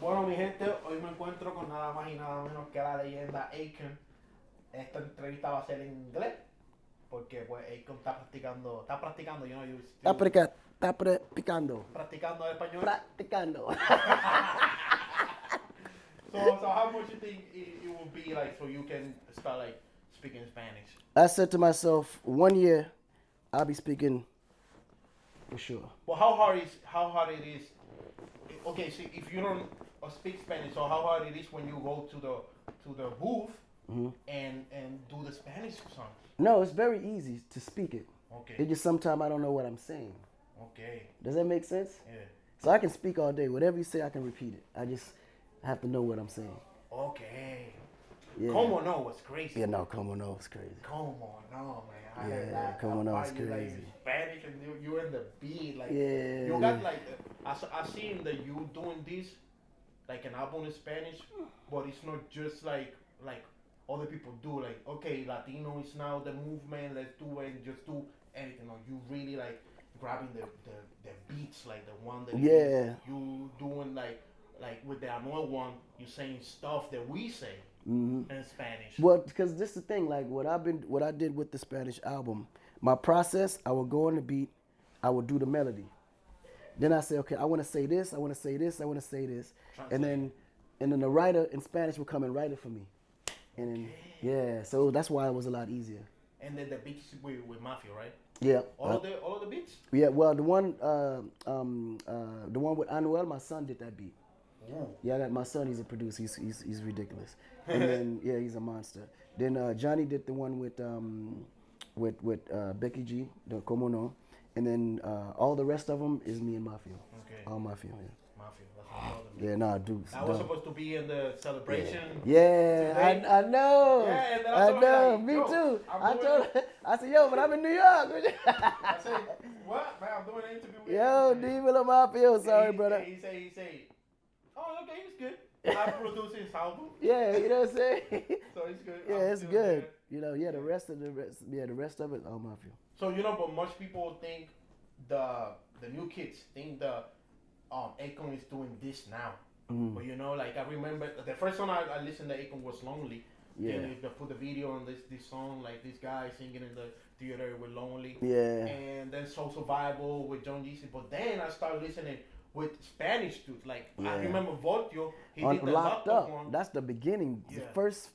Bueno, mi gente, hoy me encuentro con nada más y nada menos que la leyenda Akon. Esta entrevista va a ser en inglés, porque pues Akon está practicando, you know, you still Está practicando. practicando el español. Practicando. So how much you think it will be like so you can start like speaking Spanish? I said to myself, 1 year, I'll be speaking for sure. Well, how hard it is? Okay, so if you don't speak Spanish, so how hard it is when you go to the booth and do the Spanish songs? No, it's very easy to speak it. Okay. It's just sometimes I don't know what I'm saying. Okay. Does that make sense? Yeah. So I can speak all day. Whatever you say, I can repeat it. I just have to know what I'm saying. Okay. Yeah. Cómo no was crazy. Yeah, no, cómo no was crazy. Cómo no, man. I Yeah, heard that. cómo no was You like crazy. Spanish and you in the beat. Like, Yeah. you got like, I seen that you doing this, like an album in Spanish, but it's not just like other people do. Like, okay, Latino is now the movement, let's do it, just do anything. No, you really like grabbing the beats, like the one that you doing like with the another one, you saying stuff that we say in Spanish. Well, because this is the thing, like what I did with the Spanish album, my process, I would go on the beat, I would do the melody. Then I say, okay, I want to say this, I want to say this, I want to say this. And then the writer in Spanish would come and write it for me. And then, yeah, so that's why it was a lot easier. And then the beats with Mafia, right? Yeah. All of the beats? Yeah, well, the one with Anuel, my son did that beat. Ooh. Yeah, I got my son. He's a producer. He's ridiculous. And then yeah, he's a monster. Then Johnny did the one with Becky G, the Cómo no. And then all the rest of them is me and Mafia. Okay. All Mafia. Yeah. Mafia. That's what I call them. Yeah, nah, dudes. That was supposed to be in the celebration. Yeah, I know. Yeah, and then I know. like, Me yo, too. I said, yo, but I'm in New York. I said, what? Man, I'm doing an interview with Yo, Dímelo Mafia. Sorry, brother. He say, oh, okay, it's good. I produced his album. Yeah, you know what I'm saying? So it's good. Yeah, it's good. There. You know, yeah, the rest of it, all Mafia. So, you know, but most people think the new kids think Akon is doing this now. But you know, like I remember the first song I listened to Akon was Lonely. Yeah. Then they put the video on this song, like this guy singing in the theater with Lonely. Yeah. And then Soul Survival with John Jeezy. But then I started listening with Spanish dudes. Like I remember Voltio, he did the Locked Up one. That's the beginning. Yeah.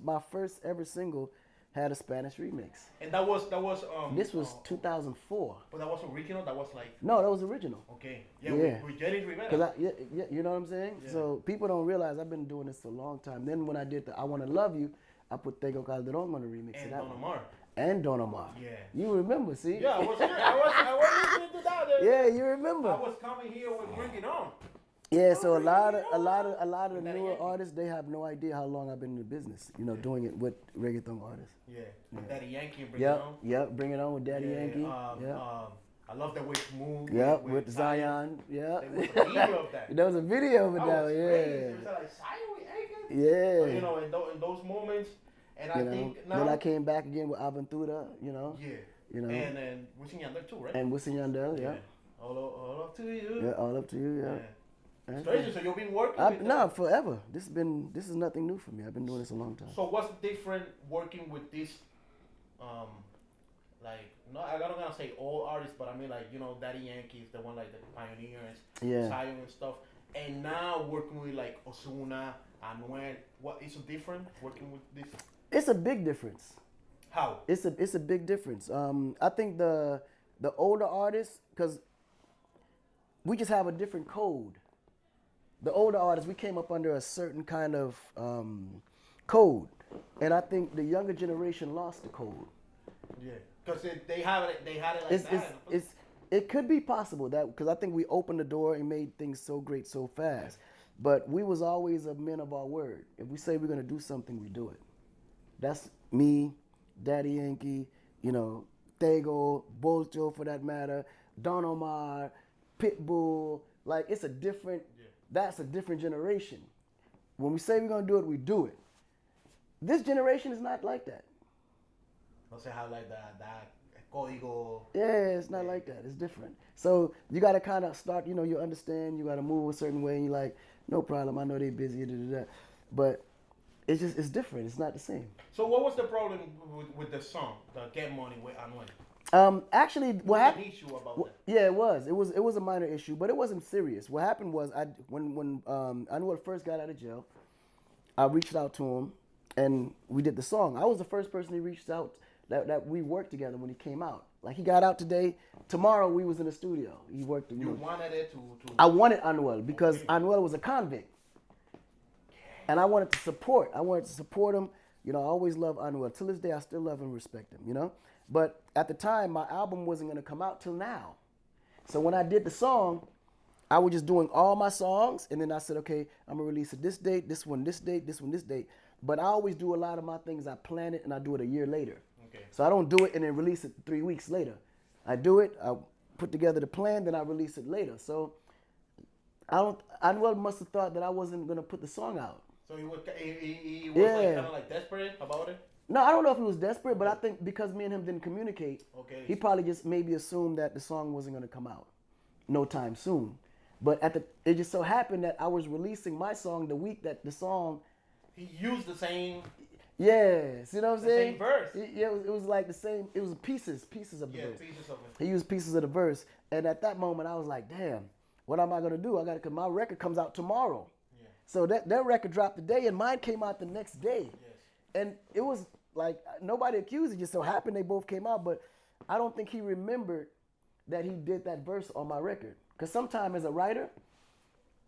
My first ever single had a Spanish remix. And that was this was 2004. But that was original. That was like no, that was original. Okay. Yeah. We get it. Cause you know what I'm saying. Yeah. So people don't realize I've been doing this for a long time. Then when I did the I Wanna Love You, I put Tego Calderon on the remix. And Don Omar. And Don Omar. Yeah. You remember? See. Yeah, I was here. I was listening to that. Yeah, you remember. I was coming here with Bring It On. Yeah, so a lot of the newer artists, they have no idea how long I've been in the business. You know, doing it with reggaeton artists. Yeah, with Daddy Yankee and Bring It On. Yep, Bring It On with Daddy Yankee. I love the way it's moved. Yep, with Zion. Yeah. There was a video of that. There was a video of it now. Yeah. It was like Zion with Akon. Yeah. But, you know, in those moments, and I think now. Then I came back again with Aventura. You know. Yeah. You know. And then Wisin Yandel too, right? And Wisin Yandel, yeah. All up to you. Yeah, all up to you. Yeah. It's crazy. So you've been working with no, forever. This is nothing new for me. I've been doing this a long time. So what's different working with this, like, no, I'm not gonna say all artists, but I mean like, you know, Daddy Yankee is the one like the pioneers, Zion and stuff, and now working with like Ozuna, Anuel. What is it different working with this? It's a big difference. How? It's a big difference. I think the older artists, because we just have a different code. The older artists, we came up under a certain kind of code, and I think the younger generation lost the code. Yeah, because they had it like that. It could be possible that because I think we opened the door and made things so great so fast, but we was always a men of our word. If we say we're gonna do something, we do it. That's me, Daddy Yankee, you know, Tego, Bolcho for that matter, Don Omar, Pitbull. Like it's a different. That's a different generation. When we say we're gonna do it, we do it. This generation is not like that. Don't say how like that código. Yeah, it's not like that. It's different. So you gotta kind of start. You know, you understand. You gotta move a certain way. And you're like, No problem. I know they busy. Da, da, da. But it's different. It's not the same. So what was the problem with the song, the Get Money with Anuel? Actually, what happened? An issue about that. Yeah, it was. It was a minor issue, but it wasn't serious. What happened was, when Anuel first got out of jail, I reached out to him, and we did the song. I was the first person he reached out that we worked together when he came out. Like, he got out today. Tomorrow we was in the studio. He worked. You wanted it to. I wanted Anuel because Anuel was a convict, and I wanted to support. I wanted to support him. You know, I always love Anuel. Till this day, I still love and respect him. You know. But at the time, my album wasn't going to come out till now. So when I did the song, I was just doing all my songs. And then I said, okay, I'm going to release it this date, this one this date, this one this date. But I always do a lot of my things. I plan it and I do it a year later. Okay. So I don't do it and then release it 3 weeks later. I do it, I put together the plan, then I release it later. So Anuel must have thought that I wasn't going to put the song out. So he was like, kind of like desperate about it? No, I don't know if he was desperate, but I think because me and him didn't communicate, he probably just maybe assumed that the song wasn't going to come out no time soon. But it just so happened that I was releasing my song the week that the song... He used the same... Yes, you know what I'm saying? Same verse. Yeah, it was like the same... It was pieces of the verse. Yeah, pieces of it. He used pieces of the verse. And at that moment, I was like, damn, what am I going to do? Because my record comes out tomorrow. Yeah. So that record dropped today, and mine came out the next day. Yes. And it was like, nobody accused it. Just so happened they both came out, but I don't think he remembered that he did that verse on my record. Because sometimes as a writer,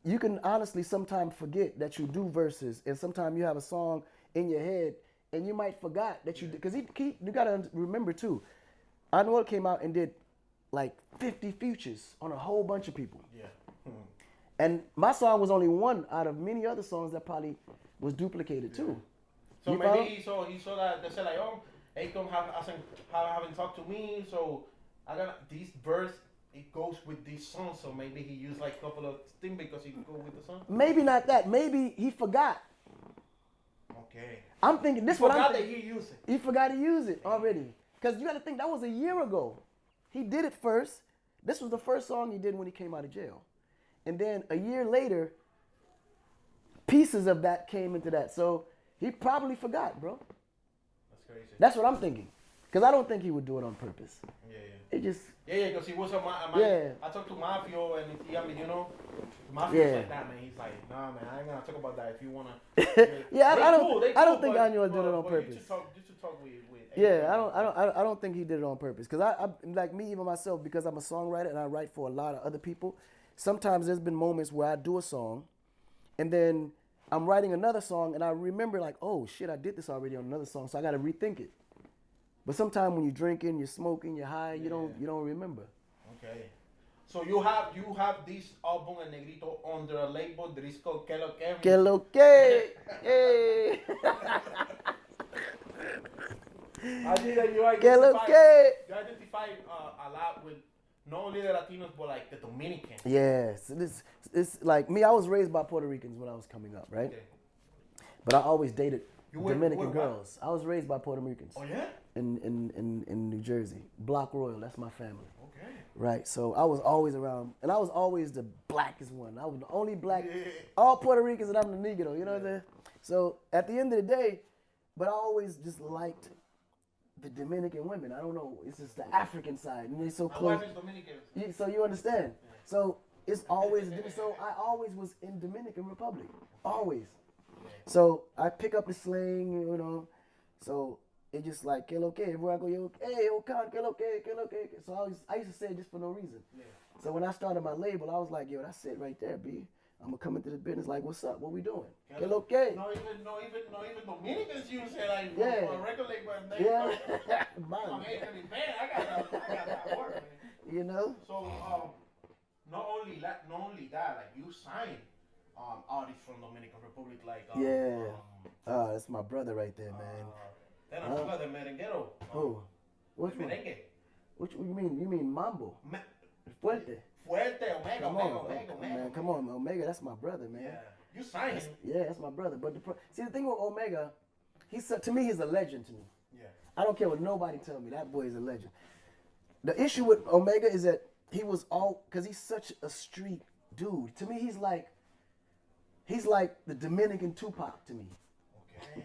you can honestly sometimes forget that you do verses, and sometimes you have a song in your head, and you might forgot that you did. Because you got to remember too, Anuel came out and did like 50 features on a whole bunch of people. Yeah. And my song was only one out of many other songs that probably was duplicated too. So you maybe he saw that they said like, oh, Akon haven't talked to me, so I got this verse. It goes with this song, so maybe he used like a couple of things because he could go with the song. Maybe not that. Maybe he forgot. Okay. I'm thinking this. He forgot that he used it. He forgot to use it already. Because you got to think that was a year ago. He did it first. This was the first song he did when he came out of jail, and then a year later, pieces of that came into that. So. He probably forgot, bro. That's crazy. That's what I'm thinking. Because I don't think he would do it on purpose. Yeah. It just... Yeah, because he was a I talked to Mafio, and you know, Mafio's like that, man. He's like, nah, man, I ain't going to talk about that if you want to... I don't think Anuel did it on purpose. You should talk with I don't think he did it on purpose. Because I like me, even myself, because I'm a songwriter and I write for a lot of other people, sometimes there's been moments where I do a song, and then... I'm writing another song, and I remember like, oh shit, I did this already on another song, so I got to rethink it. But sometimes when you're drinking, you're smoking, you're high, you don't remember. Okay. So you have this album El Negreeto under a label that is called Que Lo Que. Que Lo Que. Hey. I think that you identify a lot with not only the Latinos, but like the Dominicans. Yes. It's like me, I was raised by Puerto Ricans when I was coming up, right? Okay. But I always dated Dominican girls. I was raised by Puerto Ricans. Oh, yeah? In New Jersey. Block Royal, that's my family. Okay. Right, so I was always around, and I was always the blackest one. I was the only black, all Puerto Ricans, and I'm the Negro, you know what I'm saying? So at the end of the day, but I always just liked the Dominican women. I don't know. It's just the African side, and they're so close. My wife is Dominican. So you understand? Yeah. So it's always. So I always was in Dominican Republic, always. Yeah. So I pick up the slang, you know. So it just like que lo que. Everywhere I go, yo, hey, Okan, que lo que, que lo que. So I used to say it just for no reason. Yeah. So when I started my label, I was like, yo, that's it right there, B. I'm gonna come into the business like, what's up? What we doing? Que lo que? No even Dominicans use it like yeah. for a regular label. Yeah. I got that work, man. You know. So not only that, like you signed artists from Dominican Republic, like that's my brother right there, man. Then I forgot the merenguero. Who? Which one? Merengue. Which you mean? You mean Mambo? Fuerte. Omega. Man, come on, Omega. That's my brother, man. Yeah, you signed him. Yeah, that's my brother. But see, the thing with Omega, to me, he's a legend to me. Yeah. I don't care what nobody tell me. That boy is a legend. The issue with Omega is that he was because he's such a street dude. To me, he's like He's like the Dominican Tupac to me. Okay.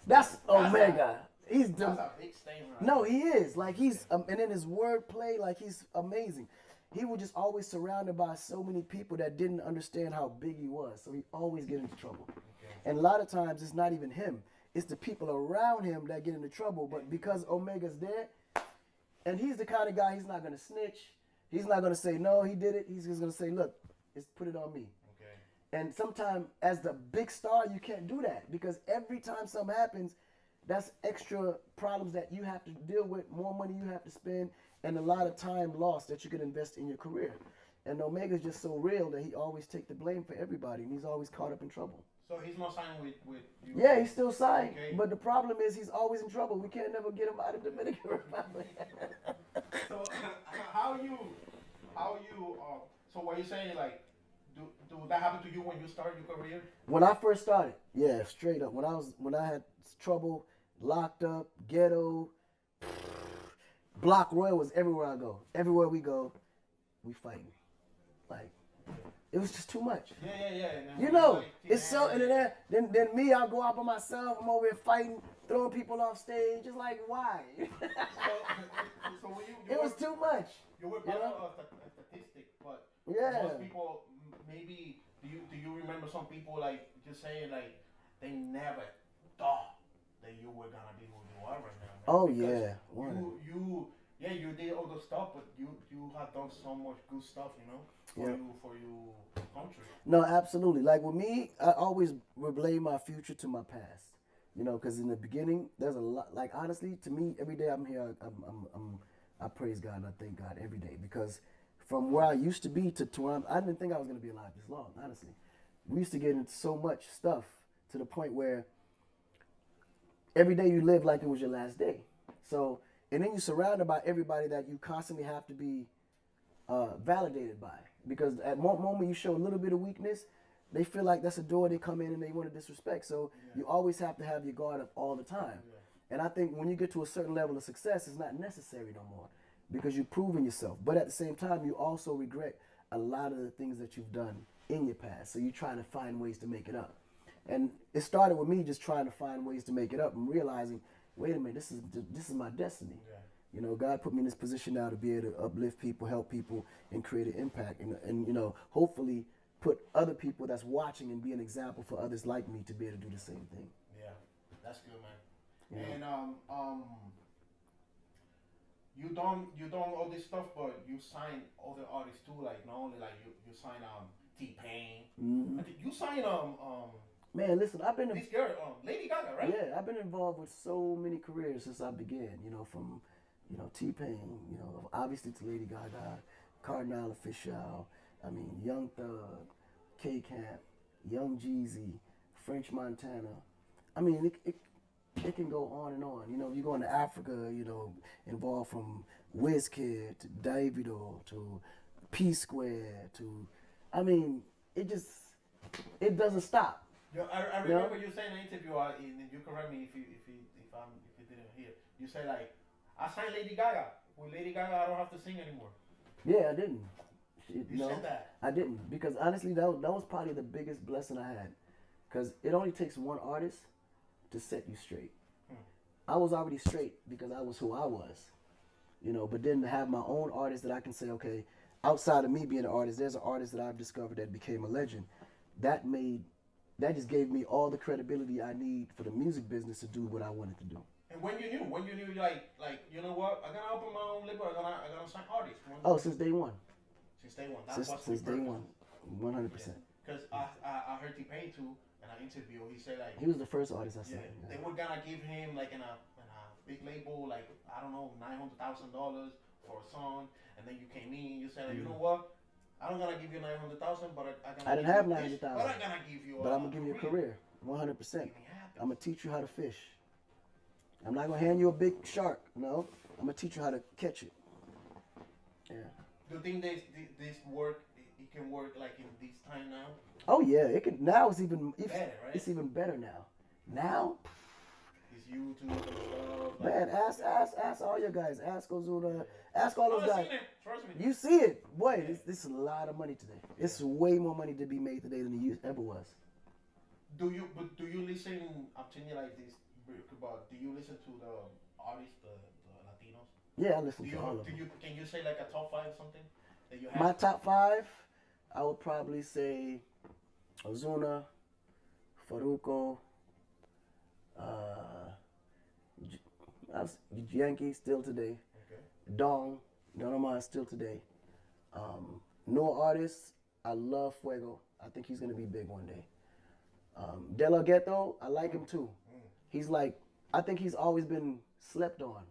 That's Omega. He's That's a big statement. Right? No, he is. Like he's and in his wordplay, like he's amazing. He was just always surrounded by so many people that didn't understand how big he was. So he always get into trouble. Okay. And a lot of times it's not even him. It's the people around him that get into trouble. But because Omega's there, and he's the kind of guy, he's not going to snitch. He's not going to say, no, he did it. He's just going to say, look, put it on me. Okay. And sometimes as the big star, you can't do that. Because every time something happens, that's extra problems that you have to deal with, more money you have to spend, and a lot of time lost that you could invest in your career. And Omega's just so real that he always take the blame for everybody, and he's always caught up in trouble. So he's not signed with you? Yeah, he's still signed, okay. But the problem is he's always in trouble. We can't never get him out of the Dominican Republic. So so what you're saying, like, do that happen to you when you started your career? When I first started, yeah, straight up. When I had trouble, locked up, ghetto, Block Royal was everywhere I go. Everywhere we go, we fighting. Like, it was just too much. Yeah. You know, like, it's so, and then me, I'll go out by myself. I'm over here fighting, throwing people off stage. It's like, why? so it was too much. You were part of a statistic, but most people, maybe, do you remember some people, like, just saying, like, they never thought that you were gonna be who you are right now, man. Oh, because you did all the stuff, but you have done so much good stuff, you know, for your country. No, absolutely. Like with me, I always relay my future to my past, you know, because in the beginning, there's a lot. Like honestly, to me, every day I'm here, I praise God and I thank God every day, because from where I used to be to where I didn't think I was gonna be alive this long. Honestly, we used to get into so much stuff to the point where every day you live like it was your last day. So, and then you're surrounded by everybody that you constantly have to be validated by. Because at one moment you show a little bit of weakness, they feel like that's a door they come in and they want to disrespect. So you always have to have your guard up all the time. Yeah. And I think when you get to a certain level of success, it's not necessary no more because you've proven yourself. But at the same time, you also regret a lot of the things that you've done in your past. So you're trying to find ways to make it up. And it started with me just trying to find ways to make it up and realizing, wait a minute, this is my destiny. Yeah. You know, God put me in this position now to be able to uplift people, help people, and create an impact. And you know, hopefully put other people that's watching and be an example for others like me to be able to do the same thing. Yeah, that's good, man. Yeah. And you done all this stuff, but you sign other artists too, like not only like you sign T-Pain. Mm-hmm. I think you sign Man, listen, I've been this girl, Lady Gaga, right? Yeah, I've been involved with so many careers since I began. You know, from T-Pain, you know, obviously to Lady Gaga, Cardinal Official. I mean, Young Thug, K-Camp, Young Jeezy, French Montana. I mean, it can go on and on. You know, you go into Africa, you know, involved from Wizkid to Davido to P Square to, I mean, it doesn't stop. I remember you saying in an interview, and you correct me if you didn't hear. You said like, I signed Lady Gaga. With Lady Gaga, I don't have to sing anymore. Yeah, I didn't. You said that. I didn't, because honestly, that was probably the biggest blessing I had, because it only takes one artist to set you straight. I was already straight because I was who I was, you know. But then to have my own artist that I can say, okay, outside of me being an artist, there's an artist that I've discovered that became a legend. That just gave me all the credibility I need for the music business to do what I wanted to do. And when you knew, like you know what, I'm gonna open my own label. I'm gonna sign artists. Oh, since day one. Since day one. Since day one, 100%. Because I heard T-Pain too in an interview. He said like he was the first artist I signed. Yeah, they were gonna give him like in a big label, like I don't know, $900,000 for a song, and then you came in. You said, you know what? I'm gonna give you $900,000, but I didn't have $900,000. But I'm gonna give you. But I'm gonna give you a career, 100%. I'm gonna teach you how to fish. I'm not gonna hand you a big shark. No, I'm gonna teach you how to catch it. Yeah. Do you think this work? It can work like in this time now? Oh yeah, it can. Now it's even better, right? It's even better now. Now. It's YouTube and stuff. Man, ask all your guys. Ask Ozuna. Ask all those guys. Trust me. You see it, boy. This is a lot of money today. It's way more money to be made today than it ever was. do you listen? I'm telling you like this, but do you listen to the artists, the Latinos? Yeah, I listen Do to you all of do them. you can you say like a top five or something that you My have? top five, I would probably say Ozuna, Faruko, uh, J- Yankee still today, Okay. Dong, none of mine still today. No artists, I love Fuego. I think he's gonna be big one day. De La Ghetto, I like him too. He's like, I think he's always been slept on.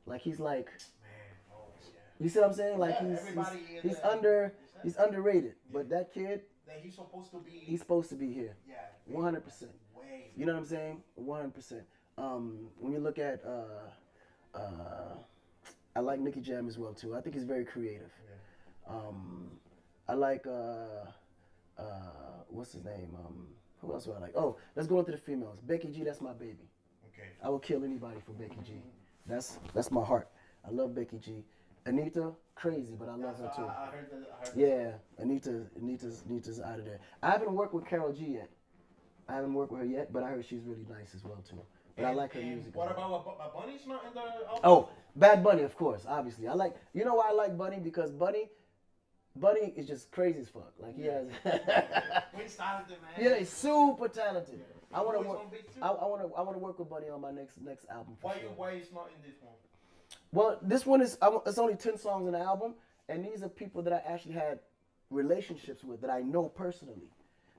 Like he's like, Man, always yeah. you see what I'm saying? Like Yeah, he's everybody he's in under the- he's underrated. But that kid, that he's supposed to be. he's supposed to be here. Yeah. 100%. Way. You know what I'm saying? 100%. When you look at, I like Nicky Jam as well too. I think he's very creative. Yeah. I like, what's his name? Who else do I like? Oh, let's go into the females. Becky G, that's my baby. Okay. I will kill anybody for Becky G. That's my heart. I love Becky G. Anita, crazy, but I love her too. I heard that. Yeah, Anita's out of there. I haven't worked with Carol G yet. I haven't worked with her yet, but I heard she's really nice as well too. But I like her music. What about Bunny's not in the album? Oh, Bad Bunny, of course, obviously. I like. You know why I like Bunny? Because Bunny is just crazy as fuck. Like he has. We started it, man. Yeah, he's super talented. Yeah. I want to He's work. on beat too. I want to work with Bunny on my next album. For sure. Why is not in this one? Well, this one is. It's only 10 songs in the album, and these are people that I actually had relationships with that I know personally.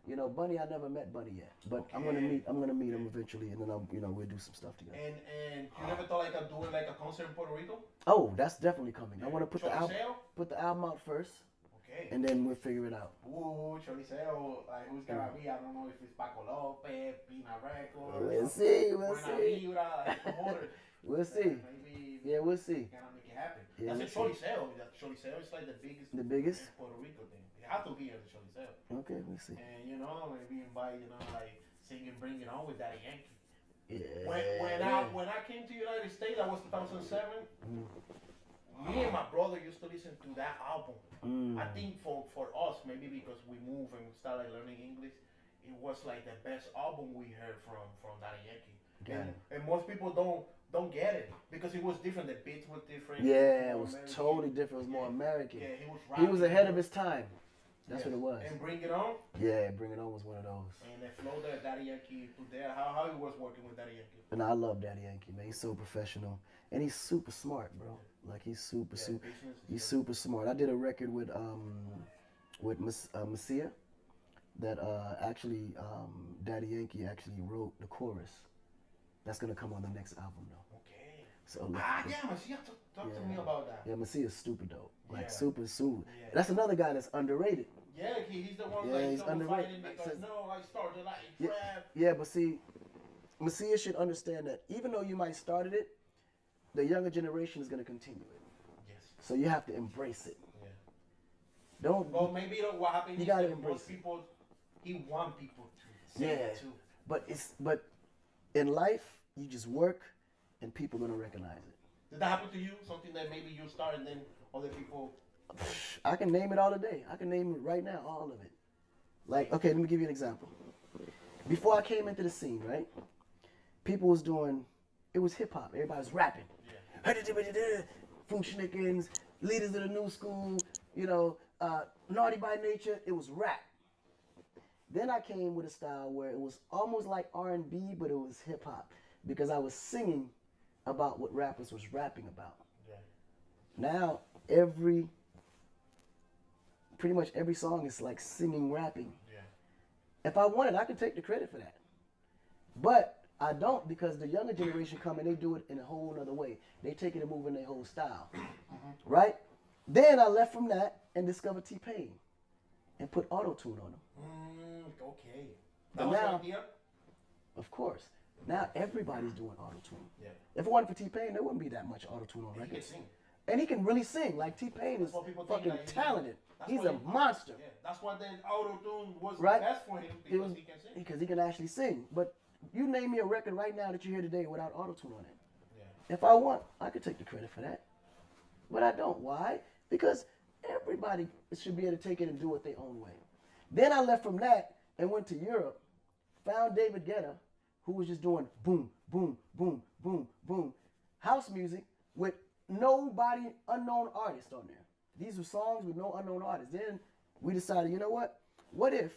You know, Bunny, I never met Bunny yet, but Okay. I'm gonna meet him eventually, and then we'll do some stuff together. And you never thought like of doing like a concert in Puerto Rico? Oh, that's definitely coming. I want to Choliseo? put the album out first, Okay. and then we'll figure it out. Ooh, Choliseo, like who's gonna be? I don't know if it's Paco Lopez, Pina Records. We'll see. Buena Vibra, like promoters. We'll see. Maybe Yeah, we'll see. gonna make it happen. Yeah, That's a we'll Choliseo. Choliseo is like the biggest. The biggest? Puerto Rico thing. You have to be at the Choliseo. Okay, we'll see. And you know, maybe invite, you know, like singing Bring It On with Daddy Yankee. Yeah. When I came to United States, that was 2007. Me and my brother used to listen to that album. I think for us, maybe because we moved and we started learning English, it was like the best album we heard from Daddy Yankee. And most people don't get it because it was different. The beats were different. Yeah, it was American. totally different. It was more American. Yeah, he was He rapping, was ahead of his time. That's what it was. And Bring It On. Yeah, Bring It On was one of those. And the flow that Daddy Yankee put there, how he was working with Daddy Yankee. And I love Daddy Yankee, man. He's so professional, and he's super smart, bro. Like he's super. He's super smart. I did a record with Messiah that actually Daddy Yankee actually wrote the chorus. That's gonna come on the next album though. Okay. So yeah, Messiah, talk to me about that. Yeah, Messiah's super dope. Like Yeah. super. Yeah. That's another guy that's underrated. Yeah, he's the one Yeah, like he's so underrated. fighting because Says- no, I started like Yeah, trap. yeah, but see, Messiah should understand that even though you might started it, the younger generation is gonna continue it. Yes. So you have to embrace it. Yeah. Don't. Well, maybe what happened You is gotta that embrace most people, he want people to say Yeah. it too. But in life, you just work, and people gonna recognize it. Did that happen to you? Something that maybe you start and then other people. I can name it all today. I can name it right now, all of it. Like, okay, let me give you an example. Before I came into the scene, right? People was doing, it was hip hop. Everybody was rapping. Funkschnickens, leaders of the new school, you know, naughty by nature. It was rap. Then I came with a style where it was almost like R&B, but it was hip hop because I was singing about what rappers was rapping about. Yeah. Now pretty much every song is like singing, rapping. Yeah. If I wanted, I could take the credit for that. But I don't because the younger generation come and they do it in a whole other way. They take it and move in their whole style. Right? Then I left from that and discovered T-Pain and put auto-tune on him. Okay. But That was now- your idea? Of course. Now everybody's doing auto-tune. Yeah. If it wasn't for T-Pain, there wouldn't be that much auto-tune on He can records. sing. And he can really sing. Like T-Pain is That's what people think, fucking like, talented. that's He's why a monster. Yeah. That's why the auto tune was Right? the best for him It because was- he can sing. Because he can actually sing. But you name me a record right now that you hear today without auto-tune on it. Yeah. If I want, I could take the credit for that. But I don't. Why? Because everybody should be able to take it and do it their own way. Then I left from that and went to Europe found David Guetta, who was just doing boom, boom, boom, boom, boom, house music with nobody, unknown artist on there. These were songs with no unknown artists. Then we decided, you know what? What if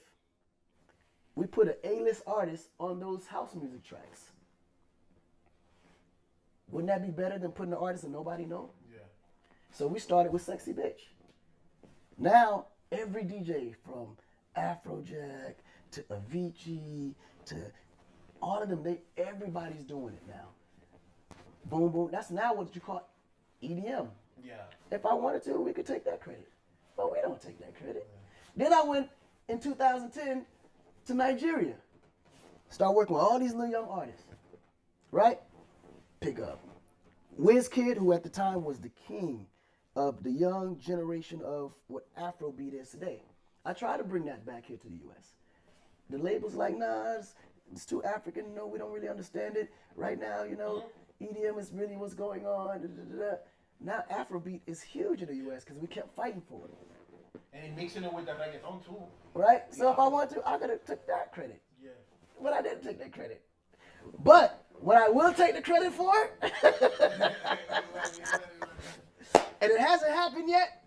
we put an A-list artist on those house music tracks? Wouldn't that be better than putting an artist that nobody know? Yeah. So we started with Sexy Bitch. Now, every DJ from Afrojack to Avicii to all of them, everybody's doing it now. Boom, boom. That's now what you call EDM. Yeah. If I wanted to, we could take that credit. But we don't take that credit. Yeah. Then I went in 2010 to Nigeria. Start working with all these little young artists. Right? Pick up Wizkid, who at the time was the king of the young generation of what Afrobeat is today. I try to bring that back here to the U.S. The label's like, nah, it's too African. No, we don't really understand it. Right now, EDM is really what's going on. Da, da, da, da. Now Afrobeat is huge in the U.S. because we kept fighting for it. And mixing it with the reggaeton too. Right? So if I want to, I could have took that credit. Yeah. But I didn't take that credit. But what I will take the credit for, and it hasn't happened yet,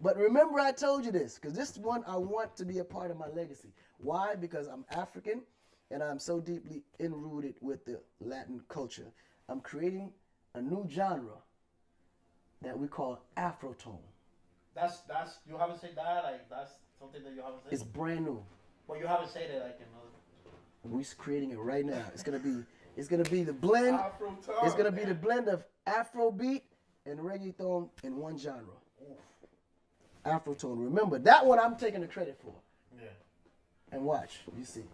but remember I told you this, because this one I want to be a part of my legacy. Why? Because I'm African, and I'm so deeply enrooted with the Latin culture. I'm creating a new genre that we call Afrotone. That's you haven't said that, like that's something that you haven't said. It's brand new. Well, you haven't said it like another. We're creating it right now. It's gonna be the blend. Afrotone, it's gonna be the blend of Afrobeat and reggaeton in one genre. Oof. Afrotone. Remember that one I'm taking the credit for. Yeah. And watch, you see.